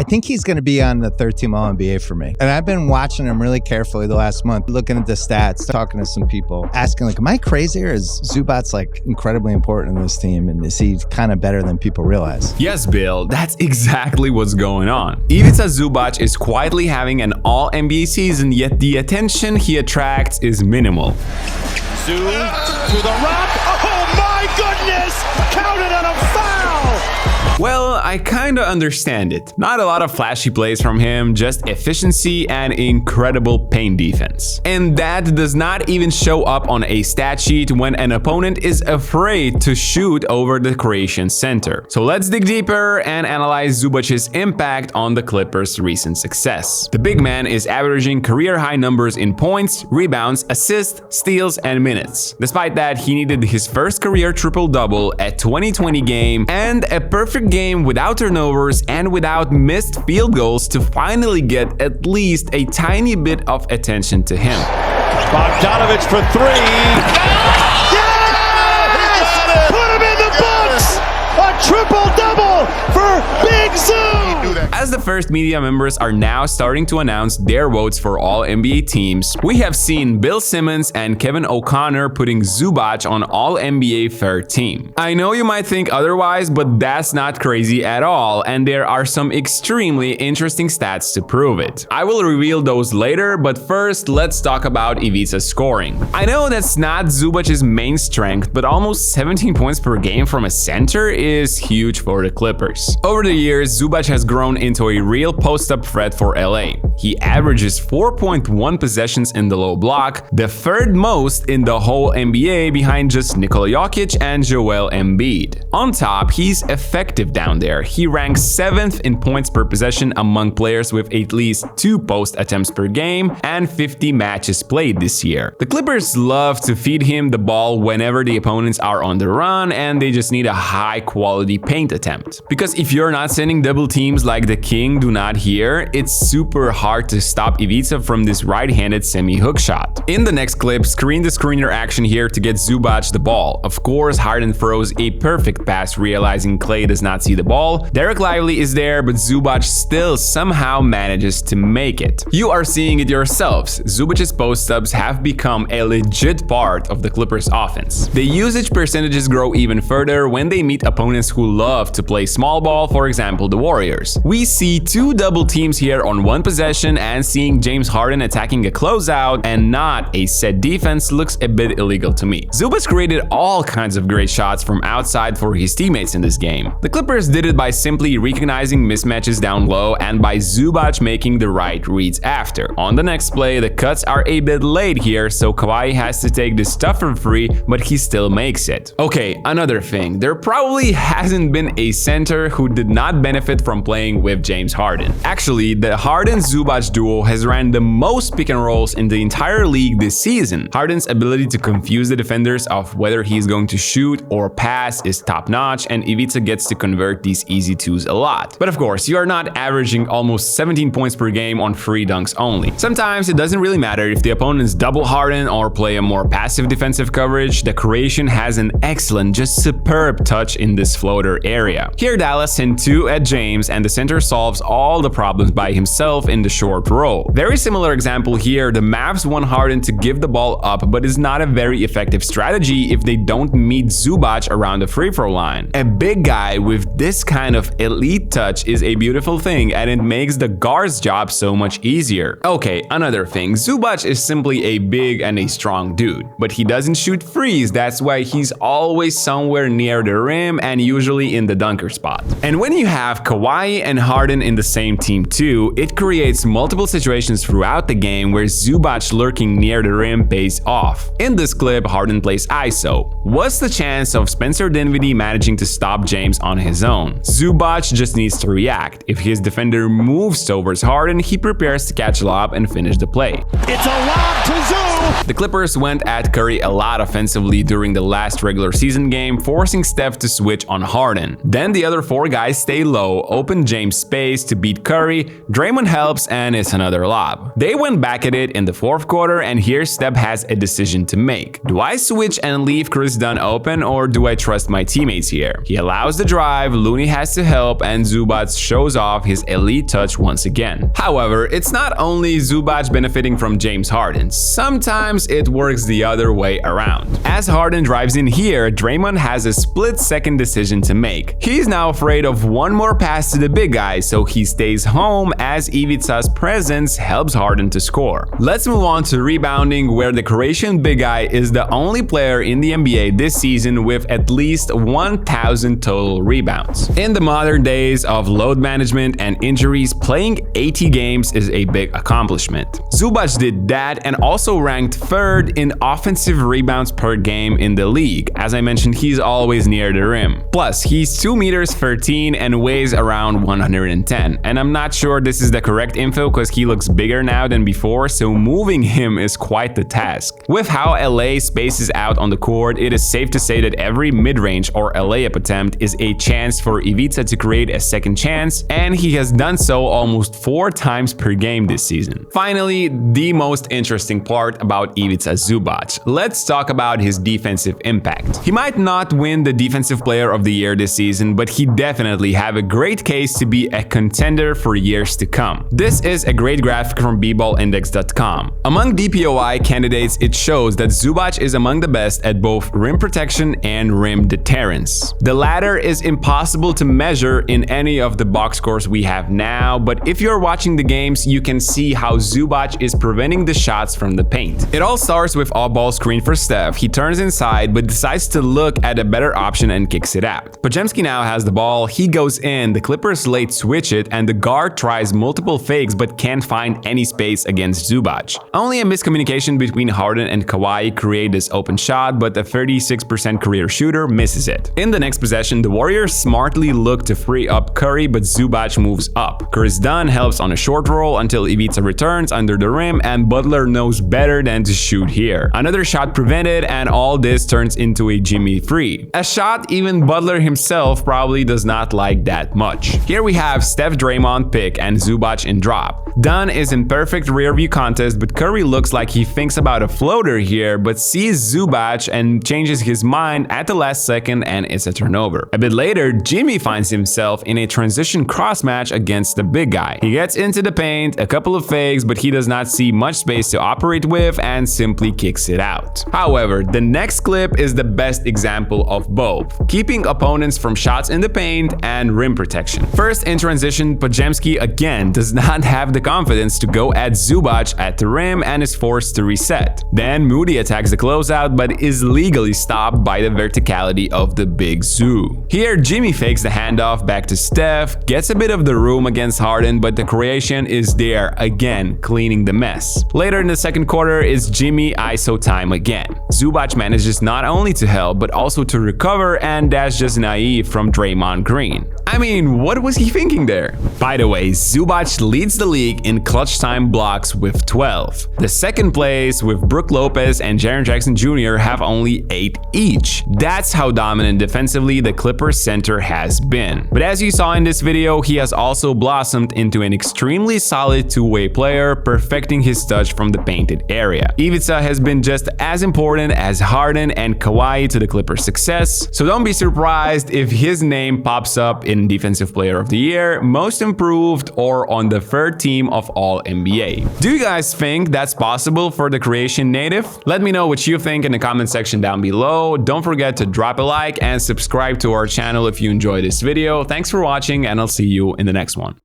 I think he's going to be on the third team All-NBA for me. And I've been watching him really carefully the last month, looking at the stats, talking to some people, asking like, am I crazy or is Zubac's like incredibly important in this team? And is he kind of better than people realize? Yes, Bill, that's exactly what's going on. Ivica Zubac is quietly having an All-NBA season, yet the attention he attracts is minimal. Zu to the rock. Oh my goodness! Counted on a foul! Well, I kinda understand it. Not a lot of flashy plays from him, just efficiency and incredible paint defense. And that does not even show up on a stat sheet when an opponent is afraid to shoot over the Croatian center. So let's dig deeper and analyze Zubac's impact on the Clippers' recent success. The big man is averaging career-high numbers in points, rebounds, assists, steals, and minutes. Despite that, he needed his first career triple-double at 2020 game and a perfect game without turnovers and without missed field goals to finally get at least a tiny bit of attention to him. Bogdanovich for three. Yes! Put him in the books! A triple-double for Big Zoo! As the first media members are now starting to announce their votes for all NBA teams, we have seen Bill Simmons and Kevin O'Connor putting Zubac on all NBA fair team. I know you might think otherwise, but that's not crazy at all, and there are some extremely interesting stats to prove it. I will reveal those later, but first let's talk about Ivica's scoring. I know that's not Zubac's main strength, but almost 17 points per game from a center is huge for the Clippers. Over the years, Zubac has grown into a real post-up threat for LA. He averages 4.1 possessions in the low block, the third most in the whole NBA behind just Nikola Jokic and Joel Embiid. On top, he's effective down there. He ranks 7th in points per possession among players with at least 2 post attempts per game and 50 matches played this year. The Clippers love to feed him the ball whenever the opponents are on the run and they just need a high quality paint attempt. Because if you're not sending double teams like the King do not here, it's super hard to stop Ivica from this right-handed semi-hook shot. In the next clip, screen the screener action here to get Zubac the ball. Of course, Harden throws a perfect pass realizing Klay does not see the ball. Derek Lively is there, but Zubac still somehow manages to make it. You are seeing it yourselves. Zubac's post-ups have become a legit part of the Clippers offense. The usage percentages grow even further when they meet opponents who love to play small ball, for example the Warriors. We see 2 double teams here on one possession, and seeing James Harden attacking a closeout and not a set defense looks a bit illegal to me. Zubac created all kinds of great shots from outside for his teammates in this game. The Clippers did it by simply recognizing mismatches down low and by Zubac making the right reads after. On the next play, the cuts are a bit late here, so Kawhi has to take this stuff for free, but he still makes it. Okay, another thing, there probably hasn't been a center who did not benefit from playing with James Harden. Actually, the Harden-Zubac duo has ran the most pick and rolls in the entire league this season. Harden's ability to confuse the defenders of whether he's going to shoot or pass is top-notch, and Ivica gets to convert these easy twos a lot. But of course, you are not averaging almost 17 points per game on free dunks only. Sometimes it doesn't really matter if the opponents double Harden or play a more passive defensive coverage. The Croatian has an excellent, just superb touch in this floater area. Here Dallas sent 2 at James, and the center solves all the problems by himself in the short roll. Very similar example here, the Mavs want Harden to give the ball up, but it's not a very effective strategy if they don't meet Zubac around the free throw line. A big guy with this kind of elite touch is a beautiful thing, and it makes the guard's job so much easier. Okay, another thing, Zubac is simply a big and a strong dude, but he doesn't shoot threes. That's why he's always somewhere near the rim and usually in the dunker spot. And when you have Kawhi and Harden in the same team too, it creates multiple situations throughout the game where Zubac lurking near the rim pays off. In this clip, Harden plays ISO. What's the chance of Spencer Dinwiddie managing to stop James on his own? Zubac just needs to react. If his defender moves towards Harden, he prepares to catch a lob and finish the play. It's a lob to Zoo! The Clippers went at Curry a lot offensively during the last regular season game, forcing Steph to switch on Harden. Then the other 4 guys stay low, open James space to beat Curry, Draymond helps and it's another lob. They went back at it in the fourth quarter, and here Steph has a decision to make. Do I switch and leave Chris Dunn open, or do I trust my teammates here? He allows the drive, Looney has to help, and Zubac shows off his elite touch once again. However, it's not only Zubac benefiting from James Harden. Sometimes it works the other way around. As Harden drives in here, Draymond has a split-second decision to make. He's now afraid of one more pass to the big guy, so he stays home as Ivica's presence helps Harden to score. Let's move on to rebounding, where the Croatian big guy is the only player in the NBA this season with at least 1,000 total rebounds. In the modern days of load management and injuries, playing 80 games is a big accomplishment. Zubac did that and also ranked third in offensive rebounds per game in the league. As I mentioned, he's always near the rim. Plus, he's 2 meters 13 and weighs around 110. And I'm not sure this is the correct info because he looks bigger now than before, so moving him is quite the task. With how LA spaces out on the court, it is safe to say that every mid-range or layup attempt is a chance for Ivica to create a second chance, and he has done so almost 4 times per game this season. Finally, the most interesting part about Ivica Zubac. Let's talk about his defensive impact. He might not win the Defensive Player of the Year this season, but he definitely have a great case to be a contender for years to come. This is a great graphic from bbballindex.com. Among DPOI candidates, it shows that Zubac is among the best at both rim protection and rim deterrence. The latter is impossible to measure in any of the box scores we have now, but if you're watching the games, you can see how Zubac is preventing the shots from the paint. It all starts with off-ball screen for Steph. He turns inside but decides to look at a better option and kicks it out. Podziemski now has the ball, he goes in, the Clippers late switch it, and the guard tries multiple fakes but can't find any space against Zubac. Only a miscommunication between Harden and Kawhi create this open shot, but the 36% career shooter misses it. In the next possession, the Warriors smartly look to free up Curry, but Zubac moves up. Chris Dunn helps on a short roll until Ivica returns under the rim, and Butler knows better than to shoot here. Another shot prevented, and all this turns into a Jimmy 3. A shot even Butler himself probably does not like that much. Here we have Steph Draymond pick and Zubac in drop. Dunn is in perfect rear view contest, but Curry looks like he thinks about a floater here, but sees Zubac and changes his mind at the last second, and it's a turnover. A bit later, Jimmy finds himself in a transition cross match against the big guy. He gets into the paint, a couple of fakes, but he does not see much space to operate with and simply kicks it out. However, the next clip is the best example of both, keeping opponents from shots in the paint and rim protection. First, in transition, Podziemski again does not have the confidence to go at Zubac at the rim and is forced to reset. Then Moody attacks the closeout but is legally stopped by the verticality of the big Zoo. Here, Jimmy fakes the handoff back to Steph, gets a bit of the room against Harden, but the Croatian is there again, cleaning the mess. Later in the second quarter, it's Jimmy ISO time again. Zubac manages not only to help, but also to recover, and that's just naive from Draymond Green. I mean, what was he thinking there? By the way, Zubac leads the league in clutch time blocks with 12. The second place with Brook Lopez and Jaren Jackson Jr. have only 8 each. That's how dominant defensively the Clippers center has been. But as you saw in this video, he has also blossomed into an extremely solid two-way player, perfecting his touch from the painted area. Ivica has been just as important as Harden and Kawhi to the Clippers' success, so don't be surprised if his name pops up in Defensive Player of the Year, Most Improved, or on the third team of All NBA. Do you guys think that's possible for the Croatian native? Let me know what you think in the comment section down below. Don't forget to drop a like and subscribe to our channel if you enjoyed this video. Thanks for watching, and I'll see you in the next one.